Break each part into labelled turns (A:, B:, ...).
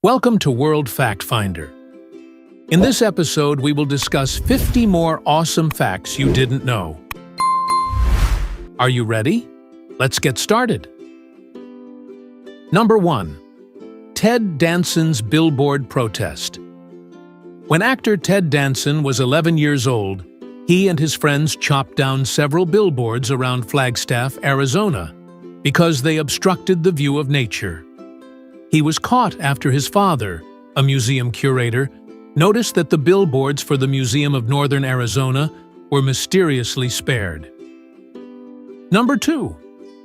A: Welcome to World Fact Finder. In this episode, we will discuss 50 more awesome facts you didn't know. Are you ready? Let's get started. Number 1. Ted Danson's Billboard Protest. When actor Ted Danson was 11 years old, he and his friends chopped down several billboards around Flagstaff, Arizona, because they obstructed the view of nature. He was caught after his father, a museum curator, noticed that the billboards for the Museum of Northern Arizona were mysteriously spared. Number 2.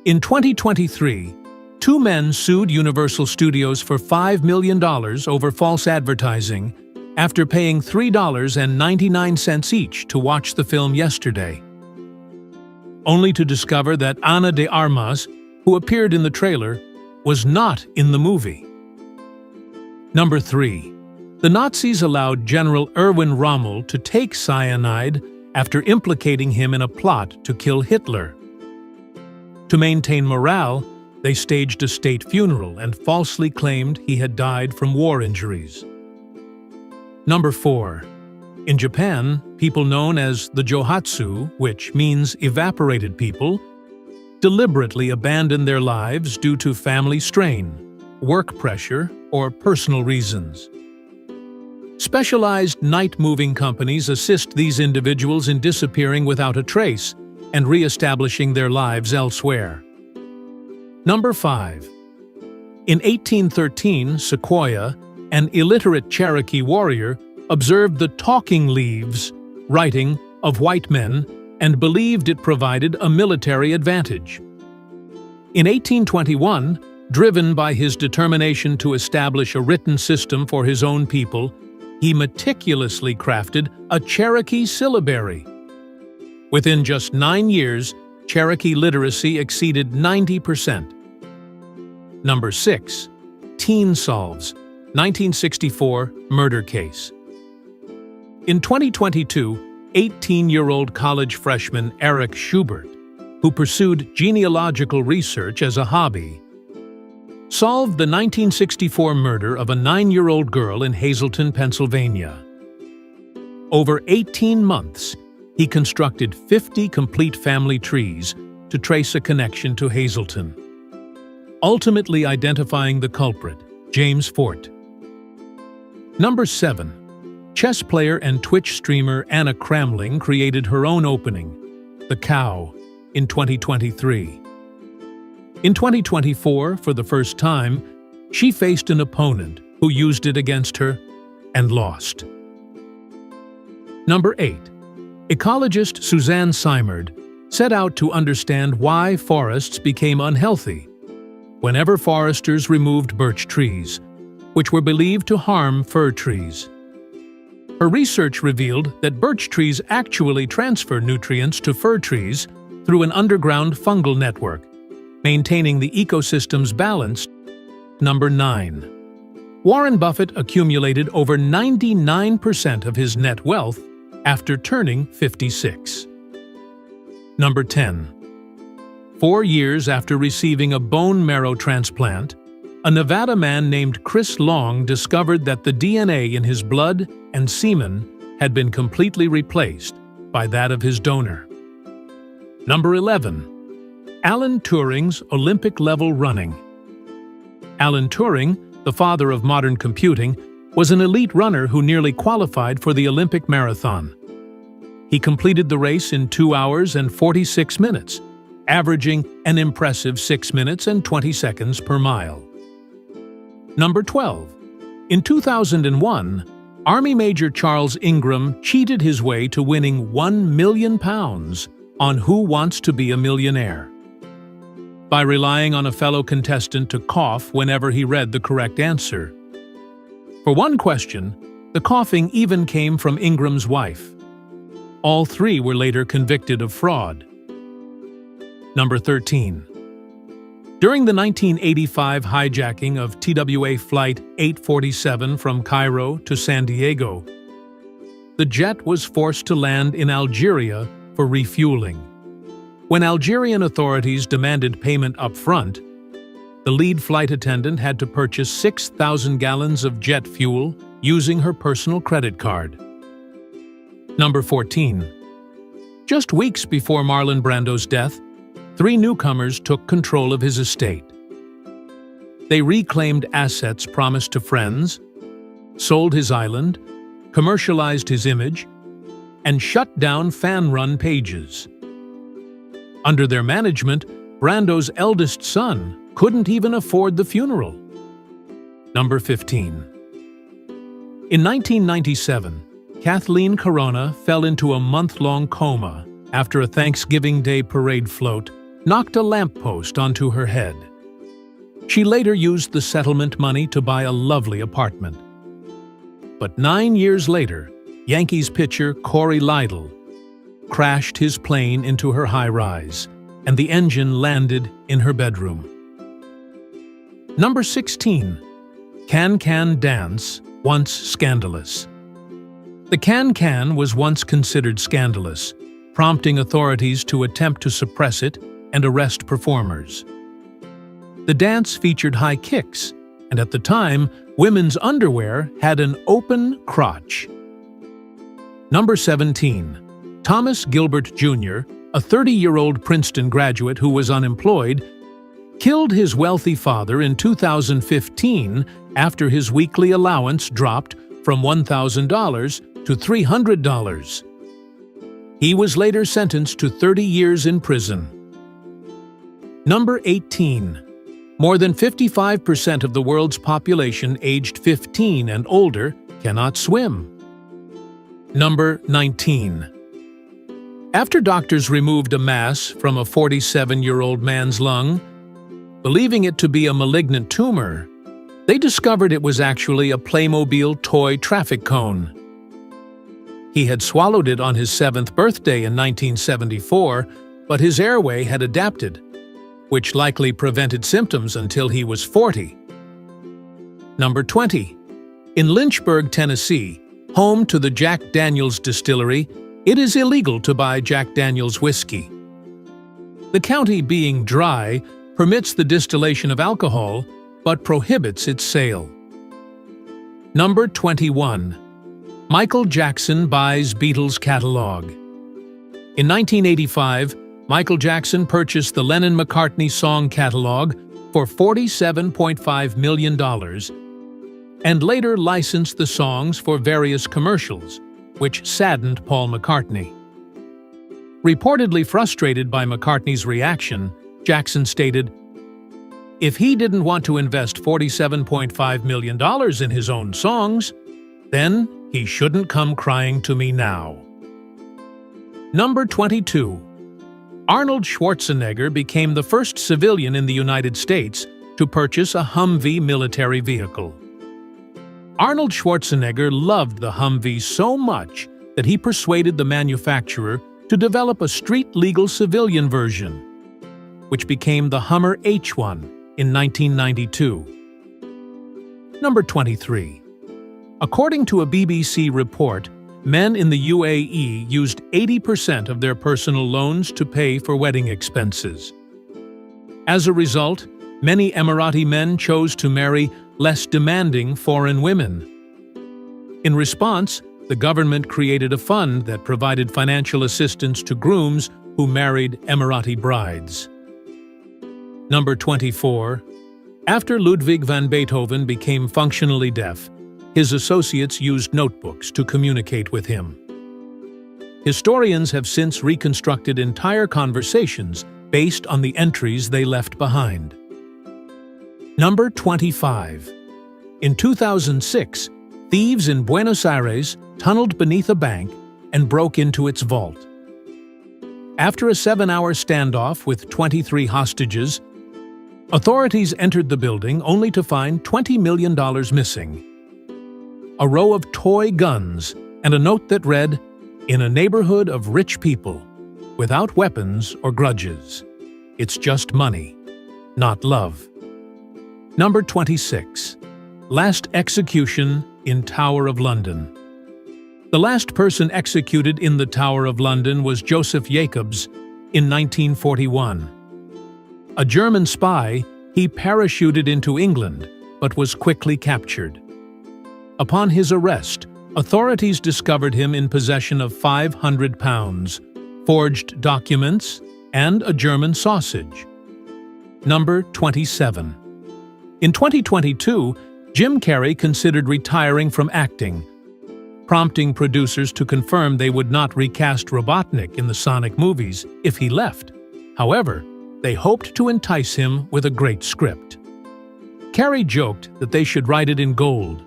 A: In 2023, two men sued Universal Studios for $5 million over false advertising after paying $3.99 each to watch the film yesterday, only to discover that Ana de Armas, who appeared in the trailer, was not in the movie. Number 3. The Nazis allowed General Erwin Rommel to take cyanide after implicating him in a plot to kill Hitler. To maintain morale, they staged a state funeral and falsely claimed he had died from war injuries. Number 4. In Japan, people known as the Johatsu, which means evaporated people, deliberately abandon their lives due to family strain, work pressure, or personal reasons. Specialized night-moving companies assist these individuals in disappearing without a trace and re-establishing their lives elsewhere. Number 5. In 1813, Sequoyah, an illiterate Cherokee warrior, observed the talking leaves, writing, of white men and believed it provided a military advantage. In 1821, driven by his determination to establish a written system for his own people, he meticulously crafted a Cherokee syllabary. Within just 9 years, Cherokee literacy exceeded 90%. Number 6. Teen solves 1964 murder case. In 2022, 18-year-old college freshman Eric Schubert, who pursued genealogical research as a hobby, solved the 1964 murder of a 9-year-old girl in Hazleton, Pennsylvania. Over 18 months, he constructed 50 complete family trees to trace a connection to Hazleton, ultimately identifying the culprit, James Fort. Number 7. Chess player and Twitch streamer Anna Kramling created her own opening, The Cow, in 2023. In 2024, for the first time, she faced an opponent who used it against her and lost. Number 8. Ecologist Suzanne Simard set out to understand why forests became unhealthy whenever foresters removed birch trees, which were believed to harm fir trees. Her research revealed that birch trees actually transfer nutrients to fir trees through an underground fungal network, maintaining the ecosystem's balance. Number 9. Warren Buffett accumulated over 99% of his net wealth after turning 56. Number 10. 4 years after receiving a bone marrow transplant, a Nevada man named Chris Long discovered that the DNA in his blood and semen had been completely replaced by that of his donor. Number 11. Alan Turing's Olympic-level running. Alan Turing, the father of modern computing, was an elite runner who nearly qualified for the Olympic marathon. He completed the race in 2 hours and 46 minutes, averaging an impressive 6 minutes and 20 seconds per mile. Number 12. In 2001, Army Major Charles Ingram cheated his way to winning £1 million on Who Wants to Be a Millionaire by relying on a fellow contestant to cough whenever he read the correct answer. For one question, the coughing even came from Ingram's wife. All three were later convicted of fraud. Number 13. During the 1985 hijacking of TWA Flight 847 from Cairo to San Diego, the jet was forced to land in Algeria for refueling. When Algerian authorities demanded payment up front, The lead flight attendant had to purchase 6,000 gallons of jet fuel using her personal credit card. Number 14. Just weeks before Marlon Brando's death, 3 newcomers took control of his estate. They reclaimed assets promised to friends, sold his island, commercialized his image, and shut down fan-run pages. Under their management, Brando's eldest son couldn't even afford the funeral. Number 15. In 1997, Kathleen Corona fell into a month-long coma after a Thanksgiving Day parade float knocked a lamppost onto her head. She later used the settlement money to buy a lovely apartment. But 9 years later, Yankees pitcher Corey Lidle crashed his plane into her high-rise, and the engine landed in her bedroom. Number 16. Can-Can Dance, once scandalous. The can-can was once considered scandalous, prompting authorities to attempt to suppress it and arrest performers. The dance featured high kicks, and at the time, women's underwear had an open crotch. Number 17. Thomas Gilbert Jr., a 30-year-old Princeton graduate who was unemployed, killed his wealthy father in 2015 after his weekly allowance dropped from $1,000 to $300. He was later sentenced to 30 years in prison. Number 18. More than 55% of the world's population aged 15 and older cannot swim. Number 19. After doctors removed a mass from a 47-year-old man's lung, believing it to be a malignant tumor, they discovered it was actually a Playmobil toy traffic cone. He had swallowed it on his 7th birthday in 1974, but his airway had adapted, which likely prevented symptoms until he was 40. Number 20. In Lynchburg, Tennessee, home to the Jack Daniel's distillery, it is illegal to buy Jack Daniel's whiskey. The county, being dry, permits the distillation of alcohol, but prohibits its sale. Number 21. Michael Jackson buys Beatles catalog. In 1985, Michael Jackson purchased the Lennon-McCartney song catalog for $47.5 million and later licensed the songs for various commercials, which saddened Paul McCartney. Reportedly frustrated by McCartney's reaction, Jackson stated, "If he didn't want to invest $47.5 million in his own songs, then he shouldn't come crying to me now." Number 22. Arnold Schwarzenegger became the first civilian in the United States to purchase a Humvee military vehicle. Arnold Schwarzenegger loved the Humvee so much that he persuaded the manufacturer to develop a street-legal civilian version, which became the Hummer H1 in 1992. Number 23. According to a BBC report, men in the UAE used 80% of their personal loans to pay for wedding expenses. As a result, many Emirati men chose to marry less demanding foreign women. In response, the government created a fund that provided financial assistance to grooms who married Emirati brides. Number 24. After Ludwig van Beethoven became functionally deaf, his associates used notebooks to communicate with him. Historians have since reconstructed entire conversations based on the entries they left behind. Number 25. In 2006, thieves in Buenos Aires tunneled beneath a bank and broke into its vault. After a 7-hour standoff with 23 hostages, authorities entered the building only to find $20 million missing. A row of toy guns, and a note that read, "In a neighborhood of rich people, without weapons or grudges. It's just money, not love." Number 26. Last execution in Tower of London. The last person executed in the Tower of London was Joseph Jacobs in 1941. A German spy, he parachuted into England but was quickly captured. Upon his arrest, authorities discovered him in possession of £500, forged documents, and a German sausage. Number 27. In 2022, Jim Carrey considered retiring from acting, prompting producers to confirm they would not recast Robotnik in the Sonic movies if he left. However, they hoped to entice him with a great script. Carrey joked that they should write it in gold.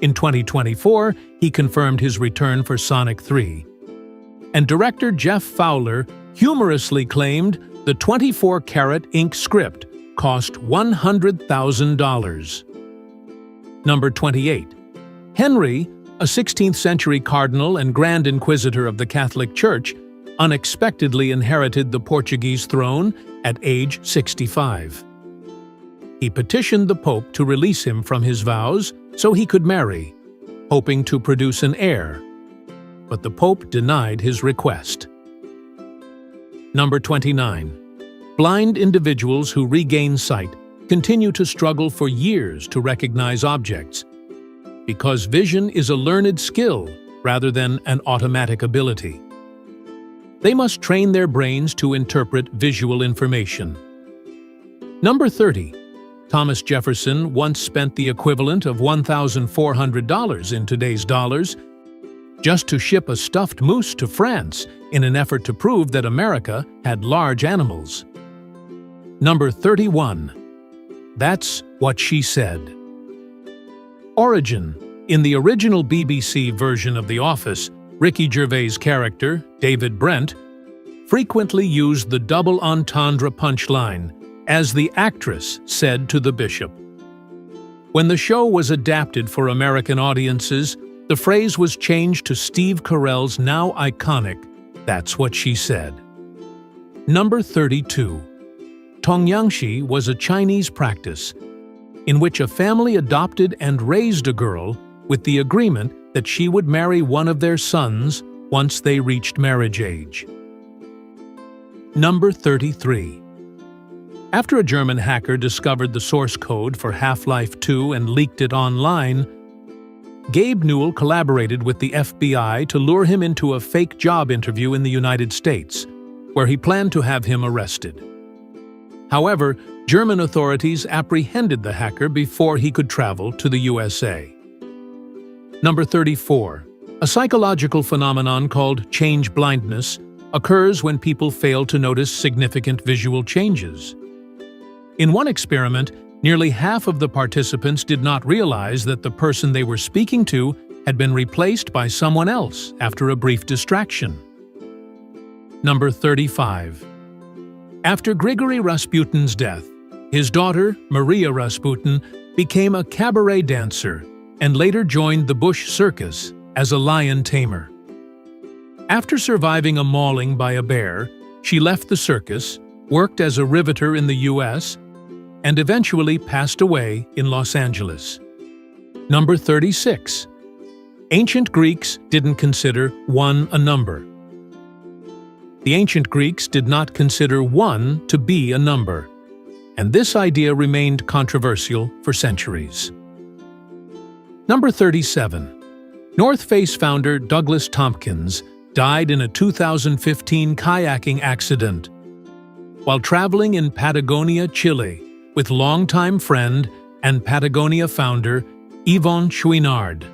A: In 2024, he confirmed his return for Sonic 3. And director Jeff Fowler humorously claimed the 24-karat ink script cost $100,000. Number 28. Henry, a 16th-century cardinal and Grand Inquisitor of the Catholic Church, unexpectedly inherited the Portuguese throne at age 65. He petitioned the Pope to release him from his vows so he could marry, hoping to produce an heir. But the Pope denied his request. Number 29. Blind individuals who regain sight continue to struggle for years to recognize objects, because vision is a learned skill rather than an automatic ability. They must train their brains to interpret visual information. Number 30. Thomas Jefferson once spent the equivalent of $1,400 in today's dollars just to ship a stuffed moose to France in an effort to prove that America had large animals. Number 31. That's What She Said. Origin. In the original BBC version of The Office, Ricky Gervais' character, David Brent, frequently used the double entendre punchline, as the actress said to the bishop. When the show was adapted for American audiences, the phrase was changed to Steve Carell's now iconic, "That's what she said." Number 32. Tongyangshi was a Chinese practice in which a family adopted and raised a girl with the agreement that she would marry one of their sons once they reached marriage age. Number 33. After a German hacker discovered the source code for Half-Life 2 and leaked it online, Gabe Newell collaborated with the FBI to lure him into a fake job interview in the United States, where he planned to have him arrested. However, German authorities apprehended the hacker before he could travel to the USA. Number 34. A psychological phenomenon called change blindness occurs when people fail to notice significant visual changes. In one experiment, nearly half of the participants did not realize that the person they were speaking to had been replaced by someone else after a brief distraction. Number 35. After Grigory Rasputin's death, his daughter, Maria Rasputin, became a cabaret dancer and later joined the Bush Circus as a lion tamer. After surviving a mauling by a bear, she left the circus, worked as a riveter in the U.S., and eventually passed away in Los Angeles. Number 36. Ancient Greeks didn't consider 1 a number. The ancient Greeks did not consider 1 to be a number, and this idea remained controversial for centuries. Number 37. North Face founder Douglas Tompkins died in a 2015 kayaking accident while traveling in Patagonia, Chile, with longtime friend and Patagonia founder Yvon Chouinard.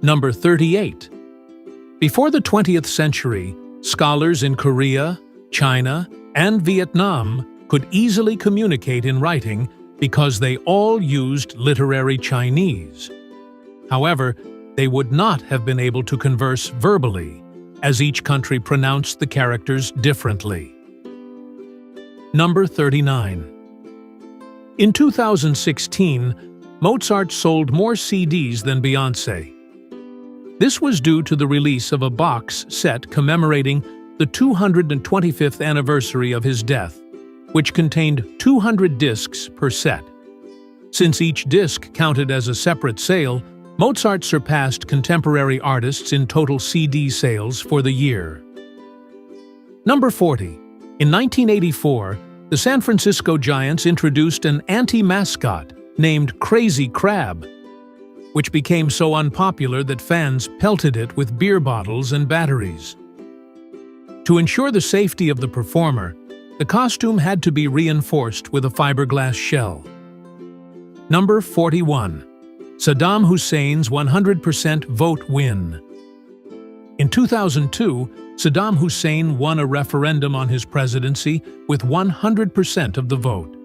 A: Number 38. Before the 20th century, scholars in Korea, China, and Vietnam could easily communicate in writing because they all used literary Chinese. However, they would not have been able to converse verbally, as each country pronounced the characters differently. Number 39. In 2016, Mozart sold more CDs than Beyoncé. This was due to the release of a box set commemorating the 225th anniversary of his death, which contained 200 discs per set. Since each disc counted as a separate sale, Mozart surpassed contemporary artists in total CD sales for the year. Number 40. In 1984, the San Francisco Giants introduced an anti-mascot named Crazy Crab, which became so unpopular that fans pelted it with beer bottles and batteries. To ensure the safety of the performer, the costume had to be reinforced with a fiberglass shell. Number 41. Saddam Hussein's 100% vote win. In 2002, Saddam Hussein won a referendum on his presidency with 100% of the vote,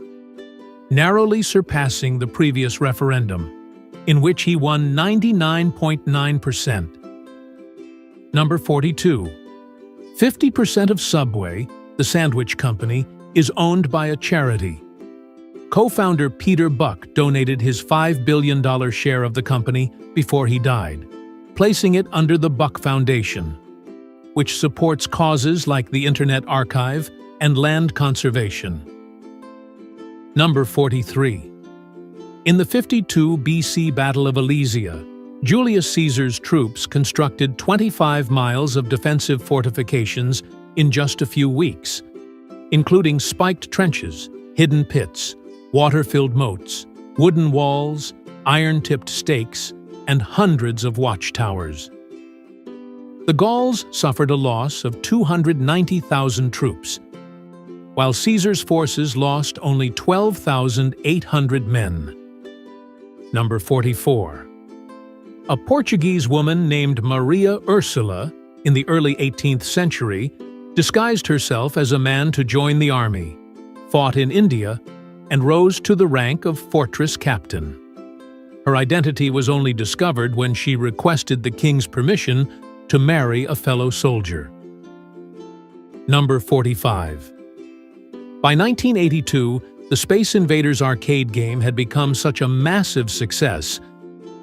A: narrowly surpassing the previous referendum, in which he won 99.9%. Number 42. 50% of Subway, the sandwich company, is owned by a charity. Co-founder Peter Buck donated his $5 billion share of the company before he died, placing it under the Buck Foundation, which supports causes like the Internet Archive and land conservation. Number 43. In the 52 BC Battle of Alesia, Julius Caesar's troops constructed 25 miles of defensive fortifications in just a few weeks, including spiked trenches, hidden pits, water-filled moats, wooden walls, iron-tipped stakes, and hundreds of watchtowers. The Gauls suffered a loss of 290,000 troops, while Caesar's forces lost only 12,800 men. Number 44. A Portuguese woman named Maria Ursula, in the early 18th century, disguised herself as a man to join the army, fought in India, and rose to the rank of fortress captain. Her identity was only discovered when she requested the king's permission to marry a fellow soldier. Number 45. By 1982, the Space Invaders arcade game had become such a massive success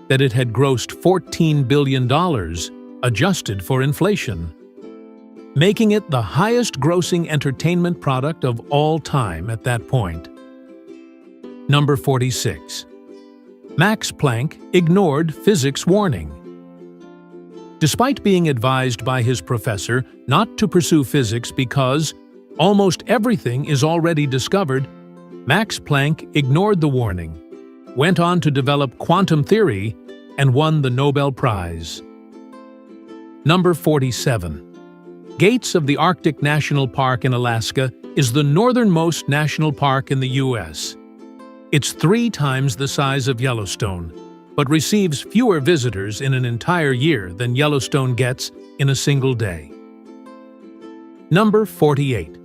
A: that it had grossed $14 billion, adjusted for inflation, making it the highest-grossing entertainment product of all time at that point. Number 46. Max Planck ignored physics warning. Despite being advised by his professor not to pursue physics because almost everything is already discovered, Max Planck ignored the warning, went on to develop quantum theory, and won the Nobel Prize. Number 47. Gates of the Arctic National Park in Alaska is the northernmost national park in the U.S. It's 3 times the size of Yellowstone, but receives fewer visitors in an entire year than Yellowstone gets in a single day. Number 48.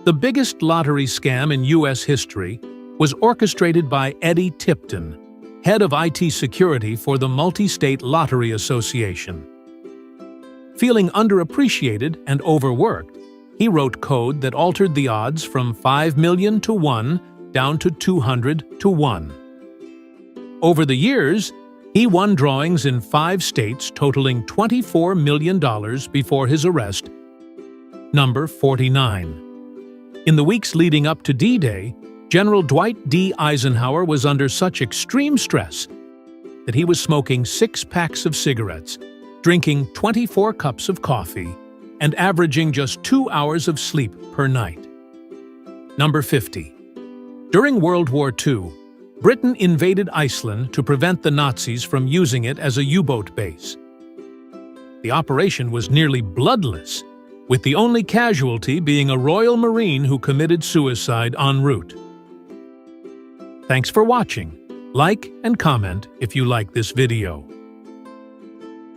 A: The biggest lottery scam in U.S. history was orchestrated by Eddie Tipton, head of IT security for the Multi-State Lottery Association. Feeling underappreciated and overworked, he wrote code that altered the odds from 5 million to 1 down to 200 to 1. Over the years, he won drawings in 5 states totaling $24 million before his arrest. Number 49. In the weeks leading up to D-Day, General Dwight D. Eisenhower was under such extreme stress that he was smoking 6 packs of cigarettes, drinking 24 cups of coffee, and averaging just 2 hours of sleep per night. Number 50. During World War II, Britain invaded Iceland to prevent the Nazis from using it as a U-boat base. The operation was nearly bloodless, with the only casualty being a Royal Marine who committed suicide en route. Thanks for watching. Like and comment if you like this video.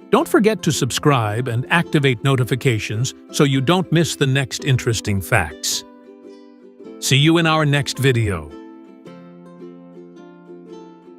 A: Don't forget to subscribe and activate notifications so you don't miss the next interesting facts. See you in our next video.